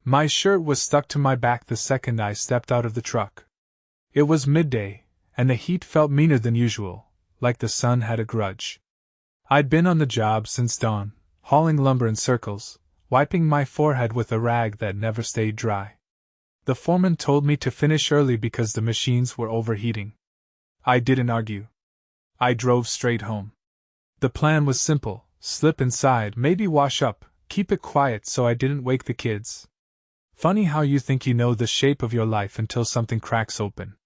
My shirt was stuck to my back the second I stepped out of the truck. It was midday, and the heat felt meaner than usual, like the sun had a grudge. I'd been on the job since dawn, hauling lumber in circles, wiping my forehead with a rag that never stayed dry. The foreman told me to finish early because the machines were overheating. I didn't argue. I drove straight home. The plan was simple: slip inside, maybe wash up, keep it quiet so I didn't wake the kids. Funny how you think you know the shape of your life until something cracks open.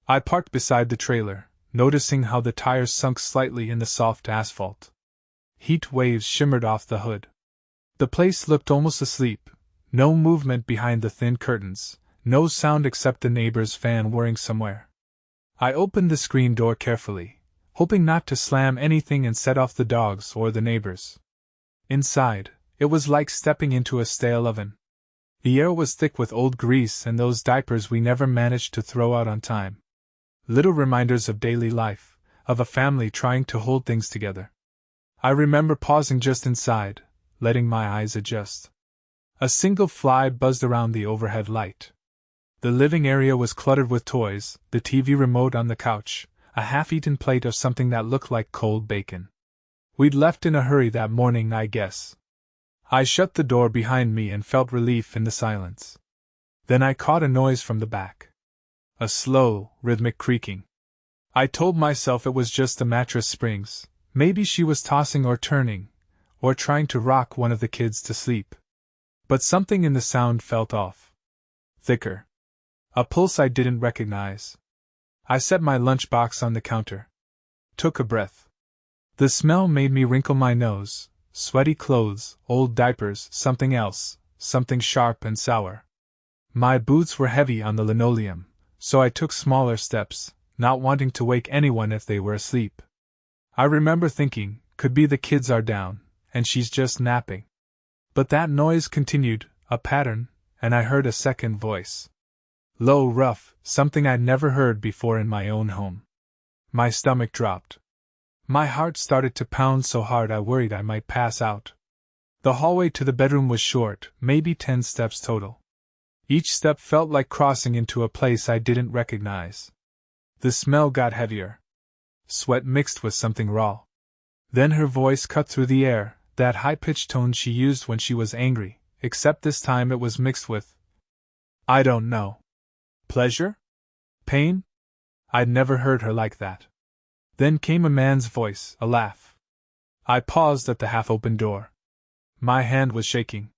I parked beside the trailer, noticing how the tires sunk slightly in the soft asphalt. Heat waves shimmered off the hood. The place looked almost asleep, no movement behind the thin curtains, no sound except the neighbor's fan whirring somewhere. I opened the screen door carefully, hoping not to slam anything and set off the dogs or the neighbors. Inside, it was like stepping into a stale oven. The air was thick with old grease and those diapers we never managed to throw out on time. Little reminders of daily life, of a family trying to hold things together. I remember pausing just inside, letting my eyes adjust. A single fly buzzed around the overhead light. The living area was cluttered with toys, the TV remote on the couch, a half-eaten plate of something that looked like cold bacon. We'd left in a hurry that morning, I guess. I shut the door behind me and felt relief in the silence. Then I caught a noise from the back. A slow, rhythmic creaking. I told myself it was just the mattress springs. Maybe she was tossing or turning, or trying to rock one of the kids to sleep. But something in the sound felt off. Thicker. A pulse I didn't recognize. I set my lunchbox on the counter. Took a breath. The smell made me wrinkle my nose. Sweaty clothes, old diapers, something else, something sharp and sour. My boots were heavy on the linoleum, so I took smaller steps, not wanting to wake anyone if they were asleep. I remember thinking, could be the kids are down, and she's just napping. But that noise continued, a pattern, and I heard a second voice. Low, rough, something I'd never heard before in my own home. My stomach dropped. My heart started to pound so hard I worried I might pass out. The hallway to the bedroom was short, maybe 10 steps total. Each step felt like crossing into a place I didn't recognize. The smell got heavier. Sweat mixed with something raw. Then her voice cut through the air, that high-pitched tone she used when she was angry, except this time it was mixed with, I don't know. Pleasure? Pain? I'd never heard her like that. Then came a man's voice, a laugh. I paused at the half-open door. My hand was shaking.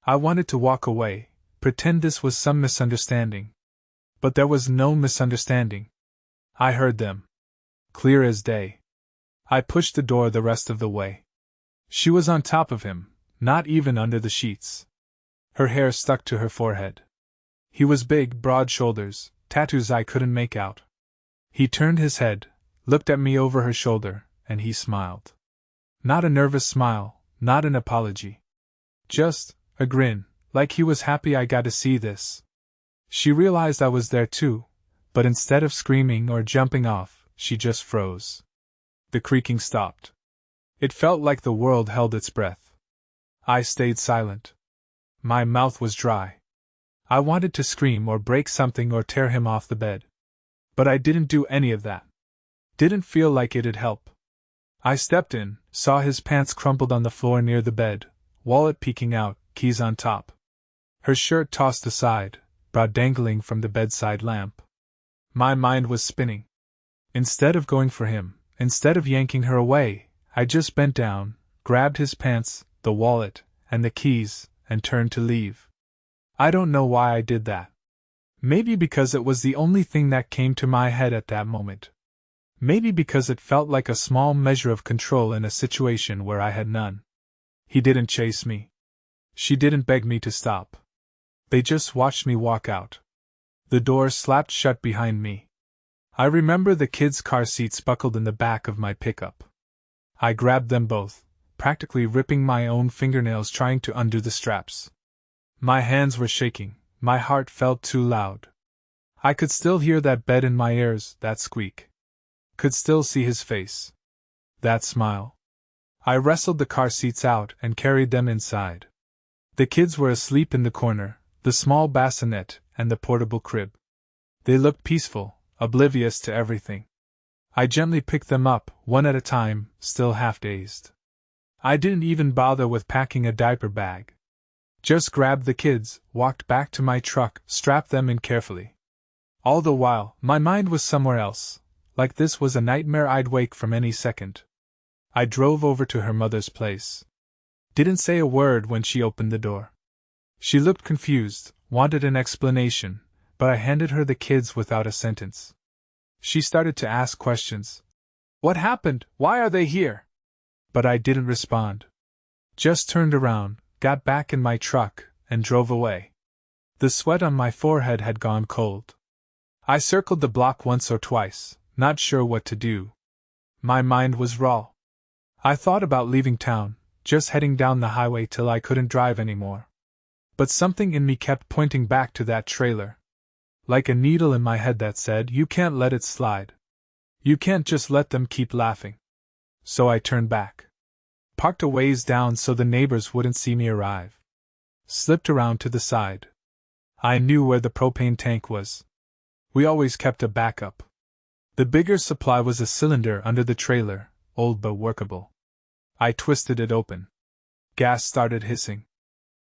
I wanted to walk away, pretend this was some misunderstanding. But there was no misunderstanding. I heard them. Clear as day. I pushed the door the rest of the way. She was on top of him, not even under the sheets. Her hair stuck to her forehead. He was big, broad shoulders, tattoos I couldn't make out. He turned his head, looked at me over her shoulder, and he smiled. Not a nervous smile, not an apology. Just a grin, like he was happy I got to see this. She realized I was there too, but instead of screaming or jumping off, she just froze. The creaking stopped. It felt like the world held its breath. I stayed silent. My mouth was dry. I wanted to scream or break something or tear him off the bed. But I didn't do any of that. Didn't feel like it'd help. I stepped in, saw his pants crumpled on the floor near the bed, wallet peeking out, keys on top. Her shirt tossed aside, bra dangling from the bedside lamp. My mind was spinning. Instead of going for him, instead of yanking her away, I just bent down, grabbed his pants, the wallet, and the keys, and turned to leave. I don't know why I did that. Maybe because it was the only thing that came to my head at that moment. Maybe because it felt like a small measure of control in a situation where I had none. He didn't chase me. She didn't beg me to stop. They just watched me walk out. The door slapped shut behind me. I remember the kids' car seats buckled in the back of my pickup. I grabbed them both, practically ripping my own fingernails trying to undo the straps. My hands were shaking, my heart felt too loud. I could still hear that bed in my ears, that squeak. Could still see his face. That smile. I wrestled the car seats out and carried them inside. The kids were asleep in the corner, the small bassinet, and the portable crib. They looked peaceful, oblivious to everything. I gently picked them up, one at a time, still half dazed. I didn't even bother with packing a diaper bag. Just grabbed the kids, walked back to my truck, strapped them in carefully. All the while, my mind was somewhere else, like this was a nightmare I'd wake from any second. I drove over to her mother's place. Didn't say a word when she opened the door. She looked confused, wanted an explanation, but I handed her the kids without a sentence. She started to ask questions. What happened? Why are they here? But I didn't respond. Just turned around, got back in my truck, and drove away. The sweat on my forehead had gone cold. I circled the block once or twice, not sure what to do. My mind was raw. I thought about leaving town, just heading down the highway till I couldn't drive anymore. But something in me kept pointing back to that trailer. Like a needle in my head that said, you can't let it slide. You can't just let them keep laughing. So I turned back. Parked a ways down so the neighbors wouldn't see me arrive. Slipped around to the side. I knew where the propane tank was. We always kept a backup. The bigger supply was a cylinder under the trailer, old but workable. I twisted it open. Gas started hissing.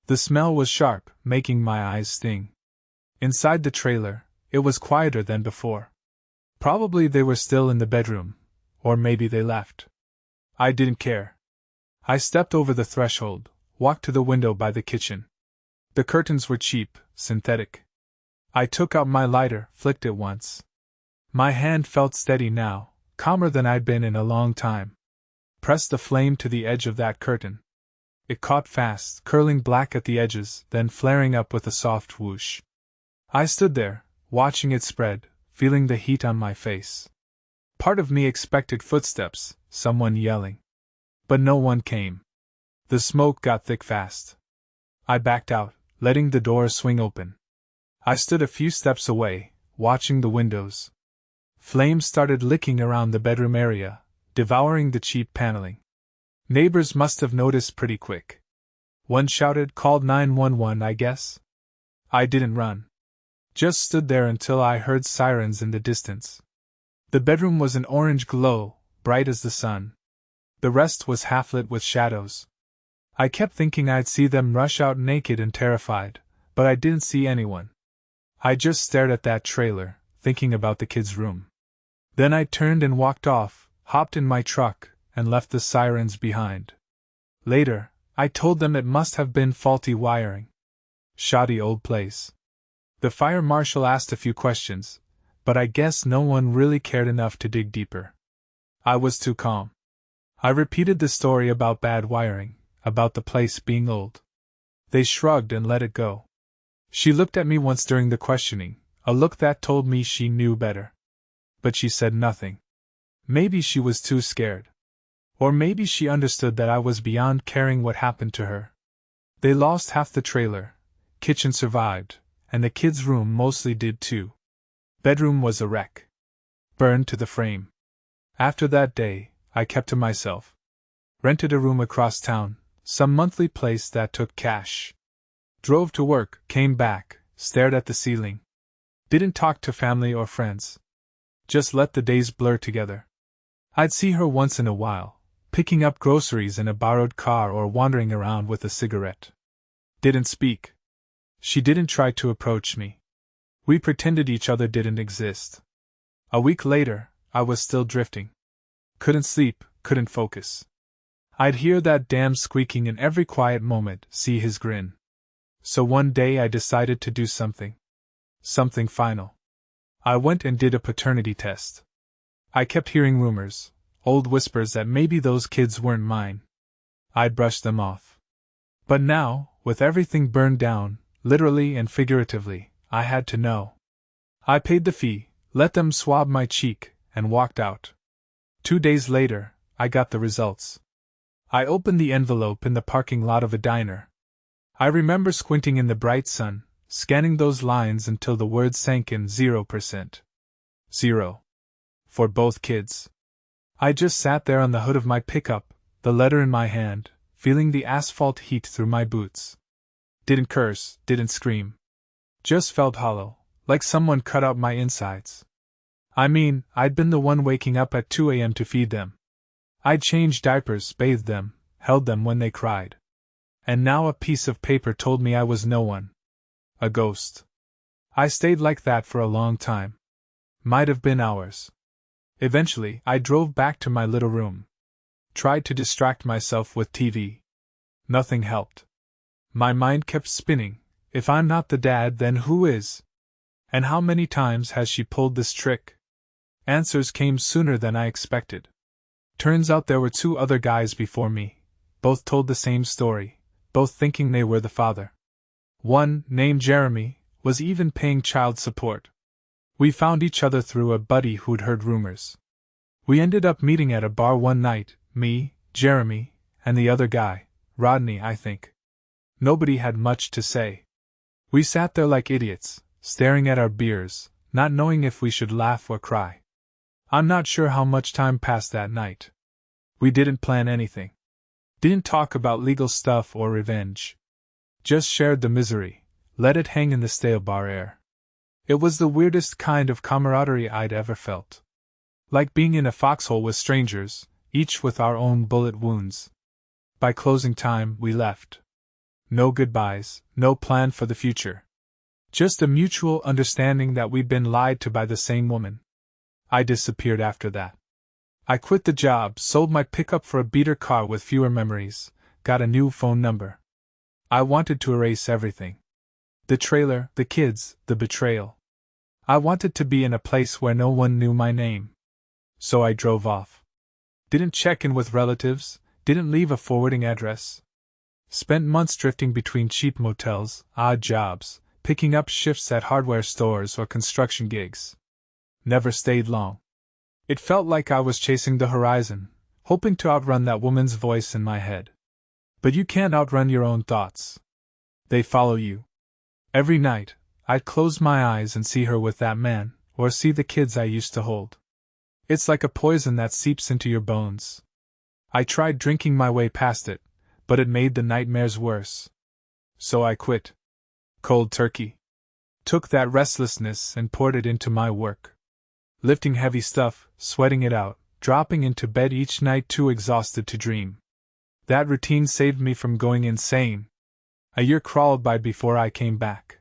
The smell was sharp, making my eyes sting. Inside the trailer, it was quieter than before. Probably they were still in the bedroom, or maybe they left. I didn't care. I stepped over the threshold, walked to the window by the kitchen. The curtains were cheap, synthetic. I took out my lighter, flicked it once. My hand felt steady now, calmer than I'd been in a long time. Pressed the flame to the edge of that curtain. It caught fast, curling black at the edges, then flaring up with a soft whoosh. I stood there, watching it spread, feeling the heat on my face. Part of me expected footsteps, someone yelling. But no one came. The smoke got thick fast. I backed out, letting the door swing open. I stood a few steps away, watching the windows. Flames started licking around the bedroom area, devouring the cheap paneling. Neighbors must have noticed pretty quick. One shouted, "Called 911, I guess." I didn't run. Just stood there until I heard sirens in the distance. The bedroom was an orange glow, bright as the sun. The rest was half lit with shadows. I kept thinking I'd see them rush out naked and terrified, but I didn't see anyone. I just stared at that trailer, thinking about the kids' room. Then I turned and walked off, hopped in my truck, and left the sirens behind. Later, I told them it must have been faulty wiring. Shoddy old place. The fire marshal asked a few questions, but I guess no one really cared enough to dig deeper. I was too calm. I repeated the story about bad wiring, about the place being old. They shrugged and let it go. She looked at me once during the questioning, a look that told me she knew better. But she said nothing. Maybe she was too scared. Or maybe she understood that I was beyond caring what happened to her. They lost half the trailer. Kitchen survived, and the kids' room mostly did too. Bedroom was a wreck. Burned to the frame. After that day, I kept to myself. Rented a room across town, some monthly place that took cash. Drove to work, came back, stared at the ceiling. Didn't talk to family or friends. Just let the days blur together. I'd see her once in a while, picking up groceries in a borrowed car or wandering around with a cigarette. Didn't speak. She didn't try to approach me. We pretended each other didn't exist. A week later, I was still drifting. Couldn't sleep, couldn't focus. I'd hear that damn squeaking in every quiet moment, see his grin. So one day I decided to do something. Something final. I went and did a paternity test. I kept hearing rumors, old whispers that maybe those kids weren't mine. I brushed them off. But now, with everything burned down, literally and figuratively, I had to know. I paid the fee, let them swab my cheek, and walked out. 2 days later, I got the results. I opened the envelope in the parking lot of a diner. I remember squinting in the bright sun, scanning those lines until the words sank in. 0%. 0. For both kids. I just sat there on the hood of my pickup, the letter in my hand, feeling the asphalt heat through my boots. Didn't curse, didn't scream. Just felt hollow, like someone cut out my insides. I mean, I'd been the one waking up at 2 a.m. to feed them. I'd changed diapers, bathed them, held them when they cried. And now a piece of paper told me I was no one. A ghost. I stayed like that for a long time. Might have been hours. Eventually, I drove back to my little room. Tried to distract myself with TV. Nothing helped. My mind kept spinning. If I'm not the dad, then who is? And how many times has she pulled this trick? Answers came sooner than I expected. Turns out there were 2 other guys before me. Both told the same story, both thinking they were the father. One, named Jeremy, was even paying child support. We found each other through a buddy who'd heard rumors. We ended up meeting at a bar one night, me, Jeremy, and the other guy, Rodney, I think. Nobody had much to say. We sat there like idiots, staring at our beers, not knowing if we should laugh or cry. I'm not sure how much time passed that night. We didn't plan anything. Didn't talk about legal stuff or revenge. Just shared the misery, let it hang in the stale bar air. It was the weirdest kind of camaraderie I'd ever felt. Like being in a foxhole with strangers, each with our own bullet wounds. By closing time, we left. No goodbyes, no plan for the future. Just a mutual understanding that we'd been lied to by the same woman. I disappeared after that. I quit the job, sold my pickup for a beater car with fewer memories, got a new phone number. I wanted to erase everything. The trailer, the kids, the betrayal. I wanted to be in a place where no one knew my name. So I drove off. Didn't check in with relatives, didn't leave a forwarding address. Spent months drifting between cheap motels, odd jobs, picking up shifts at hardware stores or construction gigs. Never stayed long. It felt like I was chasing the horizon, hoping to outrun that woman's voice in my head. But you can't outrun your own thoughts. They follow you. Every night, I'd close my eyes and see her with that man, or see the kids I used to hold. It's like a poison that seeps into your bones. I tried drinking my way past it, but it made the nightmares worse. So I quit. Cold turkey. Took that restlessness and poured it into my work. Lifting heavy stuff, sweating it out, dropping into bed each night too exhausted to dream. That routine saved me from going insane. A year crawled by before I came back.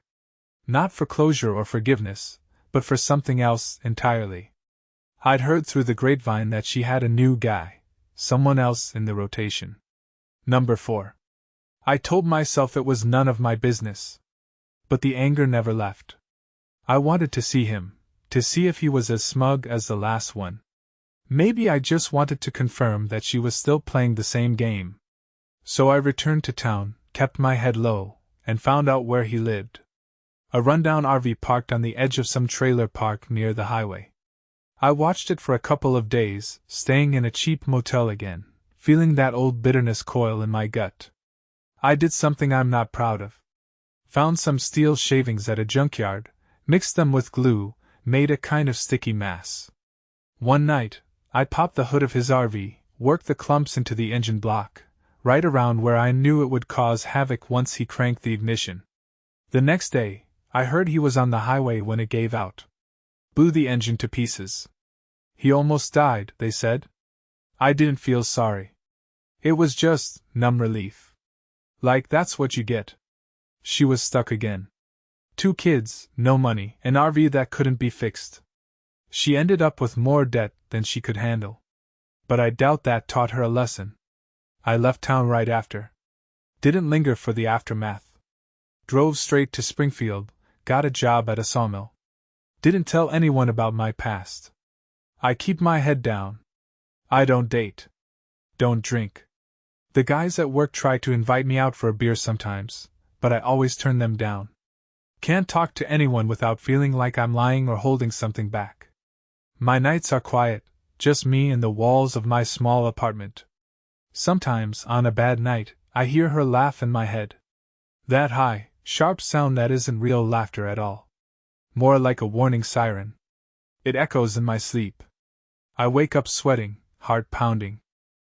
Not for closure or forgiveness, but for something else entirely. I'd heard through the grapevine that she had a new guy, someone else in the rotation. Number 4. I told myself it was none of my business. But the anger never left. I wanted to see him, to see if he was as smug as the last one. Maybe I just wanted to confirm that she was still playing the same game. So I returned to town, kept my head low, and found out where he lived. A rundown RV parked on the edge of some trailer park near the highway. I watched it for a couple of days, staying in a cheap motel again, feeling that old bitterness coil in my gut. I did something I'm not proud of. Found some steel shavings at a junkyard, mixed them with glue, made a kind of sticky mass. One night, I popped the hood of his RV, worked the clumps into the engine block, right around where I knew it would cause havoc once he cranked the ignition. The next day, I heard he was on the highway when it gave out. Blew the engine to pieces. He almost died, they said. I didn't feel sorry. It was just numb relief. Like, that's what you get. She was stuck again. 2 kids, no money, an RV that couldn't be fixed. She ended up with more debt than she could handle. But I doubt that taught her a lesson. I left town right after. Didn't linger for the aftermath. Drove straight to Springfield, got a job at a sawmill. Didn't tell anyone about my past. I keep my head down. I don't date. Don't drink. The guys at work try to invite me out for a beer sometimes, but I always turn them down. Can't talk to anyone without feeling like I'm lying or holding something back. My nights are quiet, just me and the walls of my small apartment. Sometimes, on a bad night, I hear her laugh in my head. That high, sharp sound that isn't real laughter at all. More like a warning siren. It echoes in my sleep. I wake up sweating, heart pounding.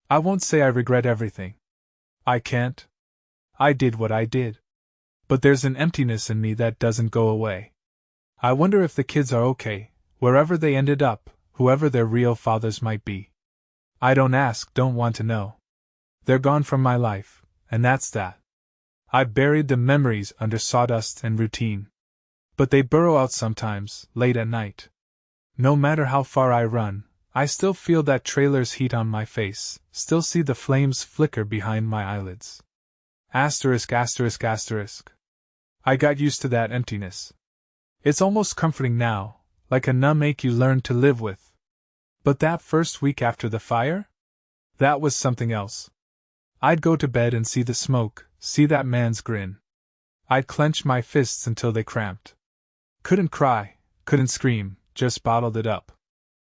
I won't say I regret everything. I can't. I did what I did. But there's an emptiness in me that doesn't go away. I wonder if the kids are okay, wherever they ended up, whoever their real fathers might be. I don't ask, don't want to know. They're gone from my life, and that's that. I've buried the memories under sawdust and routine. But they burrow out sometimes, late at night. No matter how far I run, I still feel that trailer's heat on my face, still see the flames flicker behind my eyelids. Asterisk, asterisk, asterisk. I got used to that emptiness. It's almost comforting now, like a numb ache you learn to live with. But that first week after the fire? That was something else. I'd go to bed and see the smoke, see that man's grin. I'd clench my fists until they cramped. Couldn't cry, couldn't scream, just bottled it up.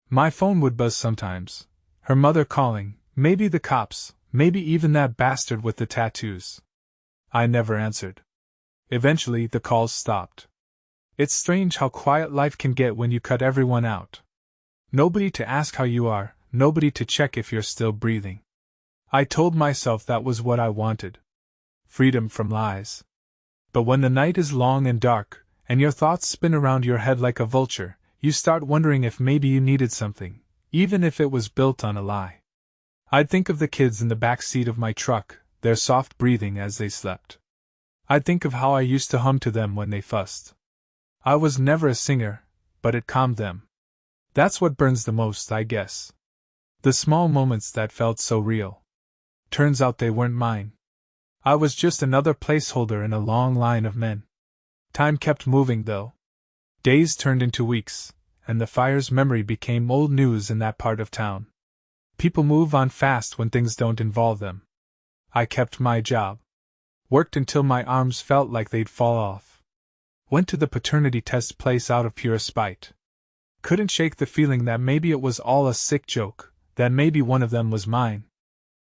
My phone would buzz sometimes. Her mother calling, maybe the cops, maybe even that bastard with the tattoos. I never answered. Eventually the calls stopped. It's strange how quiet life can get when you cut everyone out. Nobody to ask how you are, nobody to check if you're still breathing. I told myself that was what I wanted. Freedom from lies. But when the night is long and dark, and your thoughts spin around your head like a vulture, you start wondering if maybe you needed something, even if it was built on a lie. I'd think of the kids in the back seat of my truck, their soft breathing as they slept. I'd think of how I used to hum to them when they fussed. I was never a singer, but it calmed them. That's what burns the most, I guess. The small moments that felt so real. Turns out they weren't mine. I was just another placeholder in a long line of men. Time kept moving, though. Days turned into weeks, and the fire's memory became old news in that part of town. People move on fast when things don't involve them. I kept my job. Worked until my arms felt like they'd fall off. Went to the paternity test place out of pure spite. Couldn't shake the feeling that maybe it was all a sick joke, that maybe one of them was mine.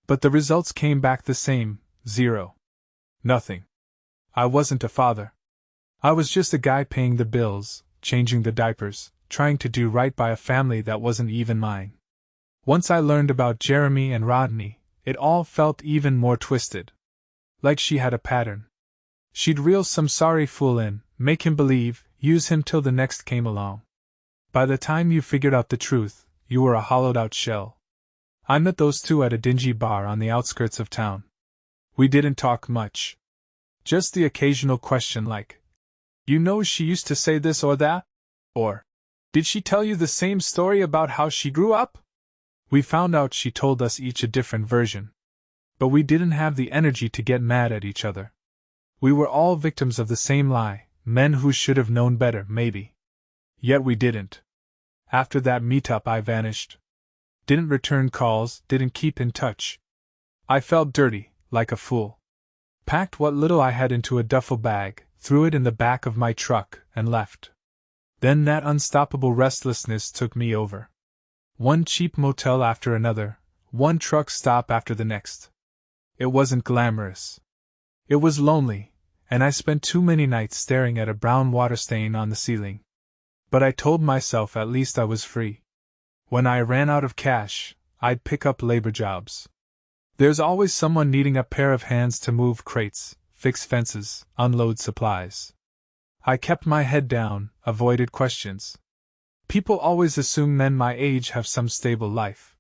But the results came back the same, 0. Nothing. I wasn't a father. I was just a guy paying the bills, changing the diapers, trying to do right by a family that wasn't even mine. Once I learned about Jeremy and Rodney, it all felt even more twisted. Like she had a pattern. She'd reel some sorry fool in, make him believe, use him till the next came along. By the time you figured out the truth, you were a hollowed-out shell. I met those two at a dingy bar on the outskirts of town. We didn't talk much. Just the occasional question like, "You know she used to say this or that?" Or, "Did she tell you the same story about how she grew up?" We found out she told us each a different version. But we didn't have the energy to get mad at each other. We were all victims of the same lie, men who should have known better, maybe. Yet we didn't. After that meetup I vanished. Didn't return calls, didn't keep in touch. I felt dirty, like a fool. Packed what little I had into a duffel bag, threw it in the back of my truck, and left. Then that unstoppable restlessness took me over. One cheap motel after another, one truck stop after the next. It wasn't glamorous. It was lonely, and I spent too many nights staring at a brown water stain on the ceiling. But I told myself at least I was free. When I ran out of cash, I'd pick up labor jobs. There's always someone needing a pair of hands to move crates, fix fences, unload supplies. I kept my head down, avoided questions. People always assume men my age have some stable life.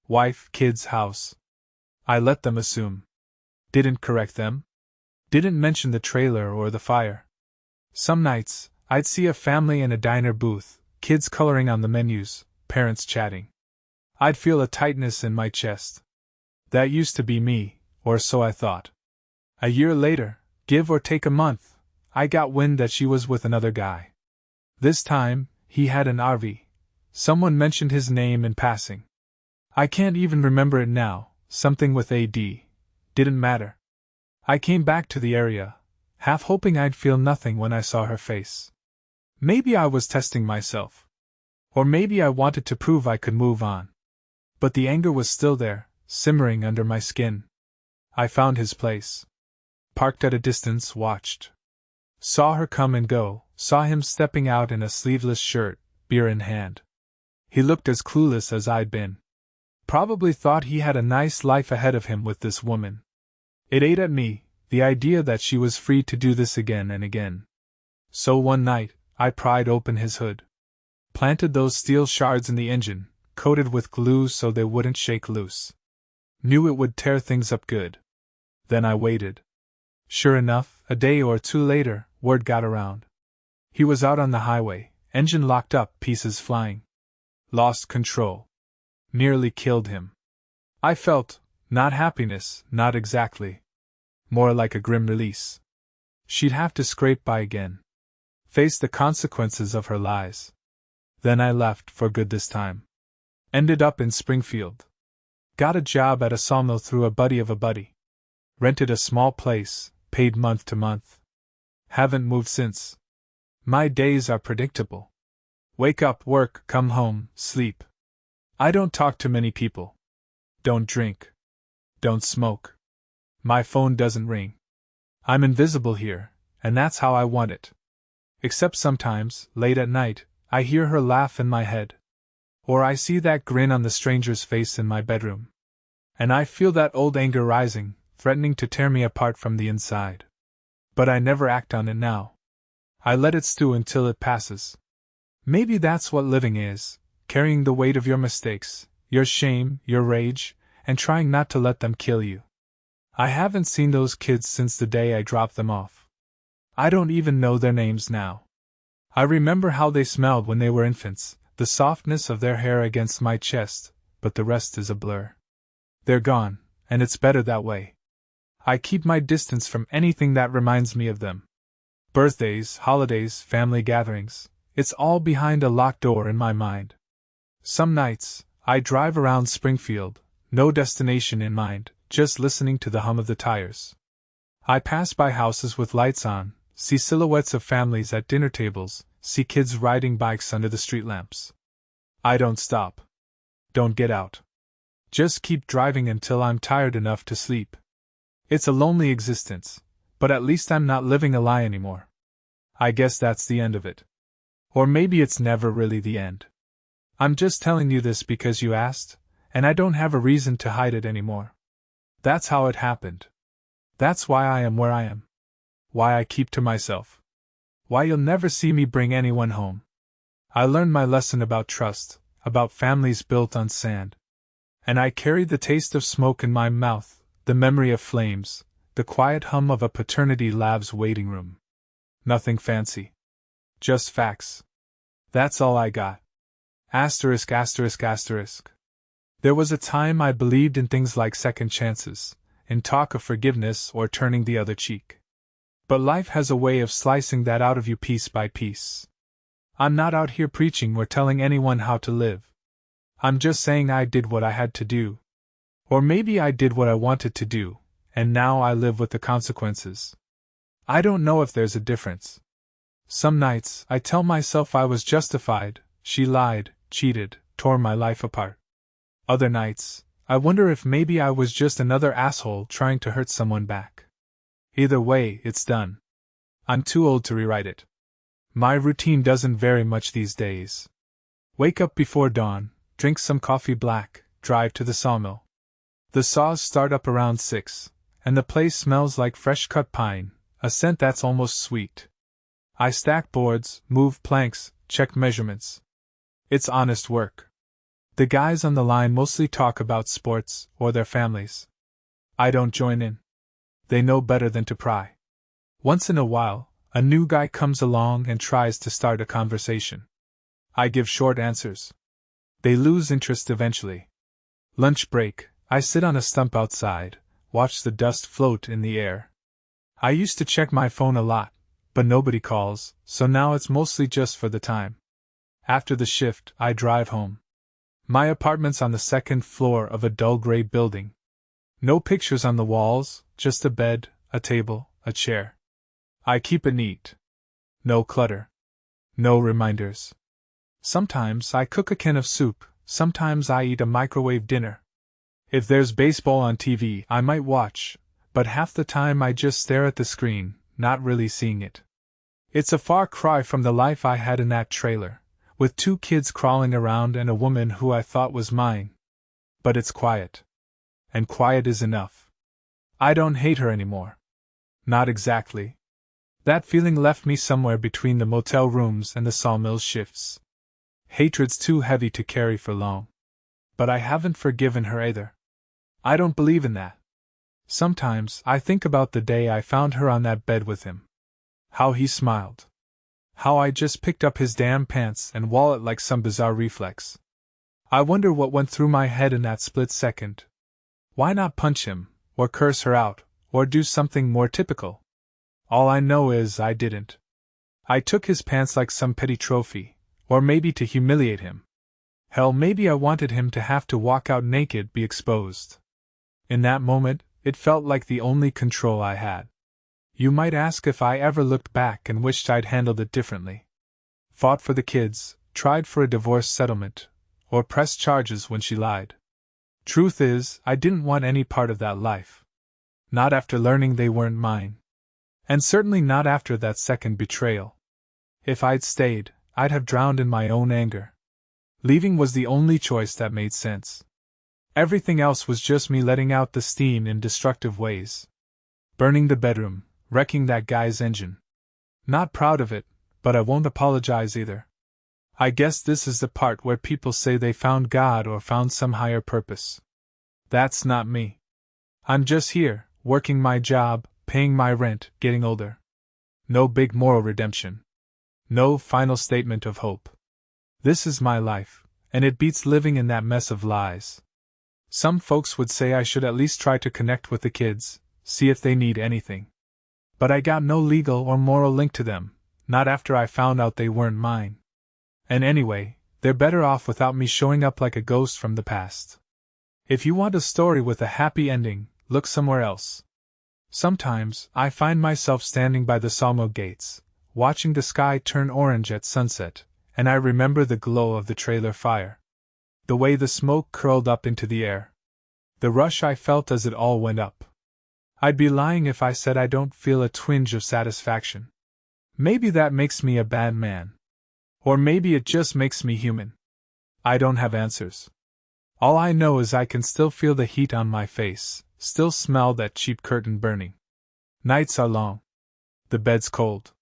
Wife, kids, house. I let them assume. Didn't correct them. Didn't mention the trailer or the fire. Some nights, I'd see a family in a diner booth, kids coloring on the menus, parents chatting. I'd feel a tightness in my chest. That used to be me, or so I thought. A year later, give or take a month, I got wind that she was with another guy. This time, he had an RV. Someone mentioned his name in passing. I can't even remember it now, something with AD. Didn't matter. I came back to the area, half hoping I'd feel nothing when I saw her face. Maybe I was testing myself. Or maybe I wanted to prove I could move on. But the anger was still there, simmering under my skin. I found his place. Parked at a distance, watched. Saw her come and go, saw him stepping out in a sleeveless shirt, beer in hand. He looked as clueless as I'd been. Probably thought he had a nice life ahead of him with this woman. It ate at me, the idea that she was free to do this again and again. So one night, I pried open his hood. Planted those steel shards in the engine, coated with glue so they wouldn't shake loose. Knew it would tear things up good. Then I waited. Sure enough, a day or two later, word got around. He was out on the highway, engine locked up, pieces flying. Lost control. Nearly killed him. I felt, not happiness, not exactly. More like a grim release. She'd have to scrape by again. Face the consequences of her lies. Then I left for good this time. Ended up in Springfield. Got a job at a sawmill through a buddy of a buddy. Rented a small place, paid month to month. Haven't moved since. My days are predictable. Wake up, work, come home, sleep. I don't talk to many people. Don't drink. Don't smoke. My phone doesn't ring. I'm invisible here, and that's how I want it. Except sometimes, late at night, I hear her laugh in my head. Or I see that grin on the stranger's face in my bedroom. And I feel that old anger rising, threatening to tear me apart from the inside. But I never act on it now. I let it stew until it passes. Maybe that's what living is, carrying the weight of your mistakes, your shame, your rage, and trying not to let them kill you. I haven't seen those kids since the day I dropped them off. I don't even know their names now. I remember how they smelled when they were infants, the softness of their hair against my chest, but the rest is a blur. They're gone, and it's better that way. I keep my distance from anything that reminds me of them. Birthdays, holidays, family gatherings, it's all behind a locked door in my mind. Some nights, I drive around Springfield, no destination in mind, just listening to the hum of the tires. I pass by houses with lights on, see silhouettes of families at dinner tables, see kids riding bikes under the street lamps. I don't stop. Don't get out. Just keep driving until I'm tired enough to sleep. It's a lonely existence, but at least I'm not living a lie anymore. I guess that's the end of it. Or maybe it's never really the end. I'm just telling you this because you asked, and I don't have a reason to hide it anymore. That's how it happened. That's why I am where I am. Why I keep to myself. Why you'll never see me bring anyone home. I learned my lesson about trust, about families built on sand. And I carried the taste of smoke in my mouth, the memory of flames, the quiet hum of a paternity lab's waiting room. Nothing fancy. Just facts. That's all I got. Asterisk, asterisk, asterisk. There was a time I believed in things like second chances, in talk of forgiveness or turning the other cheek. But life has a way of slicing that out of you piece by piece. I'm not out here preaching or telling anyone how to live. I'm just saying I did what I had to do. Or maybe I did what I wanted to do, and now I live with the consequences. I don't know if there's a difference. Some nights, I tell myself I was justified, she lied, cheated, tore my life apart. Other nights, I wonder if maybe I was just another asshole trying to hurt someone back. Either way, it's done. I'm too old to rewrite it. My routine doesn't vary much these days. Wake up before dawn, drink some coffee black, drive to the sawmill. The saws start up around 6, and the place smells like fresh cut pine, a scent that's almost sweet. I stack boards, move planks, check measurements. It's honest work. The guys on the line mostly talk about sports or their families. I don't join in. They know better than to pry. Once in a while, a new guy comes along and tries to start a conversation. I give short answers. They lose interest eventually. Lunch break, I sit on a stump outside, watch the dust float in the air. I used to check my phone a lot, but nobody calls, so now it's mostly just for the time. After the shift, I drive home. My apartment's on the second floor of a dull gray building. No pictures on the walls, just a bed, a table, a chair. I keep it neat. No clutter. No reminders. Sometimes I cook a can of soup, sometimes I eat a microwave dinner. If there's baseball on TV, I might watch, but half the time I just stare at the screen, not really seeing it. It's a far cry from the life I had in that trailer, with 2 kids crawling around and a woman who I thought was mine. But it's quiet. And quiet is enough. I don't hate her anymore. Not exactly. That feeling left me somewhere between the motel rooms and the sawmill shifts. Hatred's too heavy to carry for long. But I haven't forgiven her either. I don't believe in that. Sometimes I think about the day I found her on that bed with him. How he smiled. How I just picked up his damn pants and wallet like some bizarre reflex. I wonder what went through my head in that split second. Why not punch him, or curse her out, or do something more typical? All I know is I didn't. I took his pants like some petty trophy, or maybe to humiliate him. Hell, maybe I wanted him to have to walk out naked, be exposed. In that moment, it felt like the only control I had. You might ask if I ever looked back and wished I'd handled it differently. Fought for the kids, tried for a divorce settlement, or pressed charges when she lied. Truth is, I didn't want any part of that life. Not after learning they weren't mine. And certainly not after that second betrayal. If I'd stayed, I'd have drowned in my own anger. Leaving was the only choice that made sense. Everything else was just me letting out the steam in destructive ways. Burning the bedroom, wrecking that guy's engine. Not proud of it, but I won't apologize either. I guess this is the part where people say they found God or found some higher purpose. That's not me. I'm just here, working my job, paying my rent, getting older. No big moral redemption. No final statement of hope. This is my life, and it beats living in that mess of lies. Some folks would say I should at least try to connect with the kids, see if they need anything. But I got no legal or moral link to them, not after I found out they weren't mine. And anyway, they're better off without me showing up like a ghost from the past. If you want a story with a happy ending, look somewhere else. Sometimes, I find myself standing by the sawmill gates, watching the sky turn orange at sunset, and I remember the glow of the trailer fire. The way the smoke curled up into the air. The rush I felt as it all went up. I'd be lying if I said I don't feel a twinge of satisfaction. Maybe that makes me a bad man. Or maybe it just makes me human. I don't have answers. All I know is I can still feel the heat on my face, still smell that cheap curtain burning. Nights are long. The bed's cold.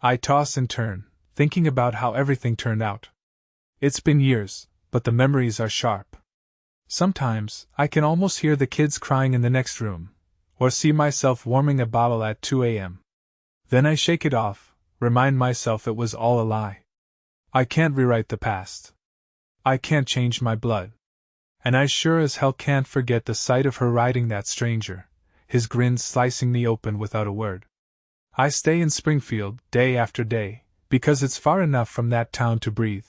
I toss and turn, thinking about how everything turned out. It's been years, but the memories are sharp. Sometimes, I can almost hear the kids crying in the next room, or see myself warming a bottle at 2 a.m. Then I shake it off, remind myself it was all a lie. I can't rewrite the past. I can't change my blood. And I sure as hell can't forget the sight of her riding that stranger, his grin slicing me open without a word. I stay in Springfield, day after day, because it's far enough from that town to breathe.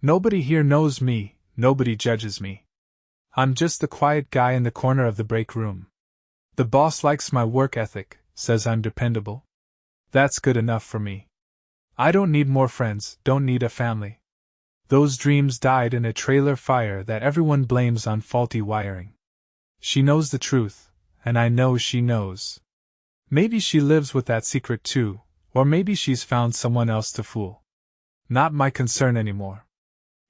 Nobody here knows me, nobody judges me. I'm just the quiet guy in the corner of the break room. The boss likes my work ethic, says I'm dependable. That's good enough for me. I don't need more friends, don't need a family. Those dreams died in a trailer fire that everyone blames on faulty wiring. She knows the truth, and I know she knows. Maybe she lives with that secret too, or maybe she's found someone else to fool. Not my concern anymore.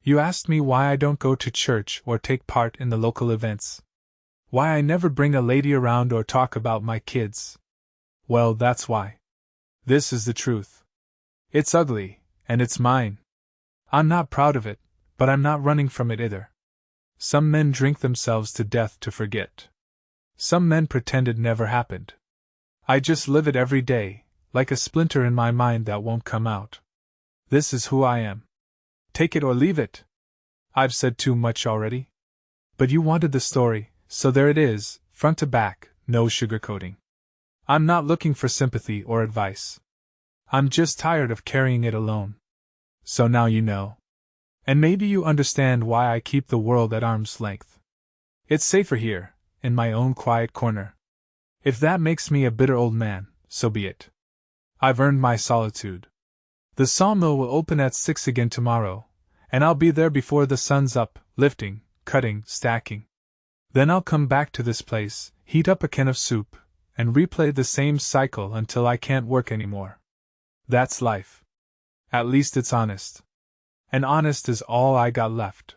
You asked me why I don't go to church or take part in the local events. Why I never bring a lady around or talk about my kids. Well, that's why. This is the truth. It's ugly, and it's mine. I'm not proud of it, but I'm not running from it either. Some men drink themselves to death to forget. Some men pretend it never happened. I just live it every day, like a splinter in my mind that won't come out. This is who I am. Take it or leave it. I've said too much already. But you wanted the story, so there it is, front to back, no sugarcoating. I'm not looking for sympathy or advice. I'm just tired of carrying it alone. So now you know. And maybe you understand why I keep the world at arm's length. It's safer here, in my own quiet corner. If that makes me a bitter old man, so be it. I've earned my solitude. The sawmill will open at 6 again tomorrow, and I'll be there before the sun's up, lifting, cutting, stacking. Then I'll come back to this place, heat up a can of soup, and replay the same cycle until I can't work anymore. That's life. At least it's honest. And honest is all I got left.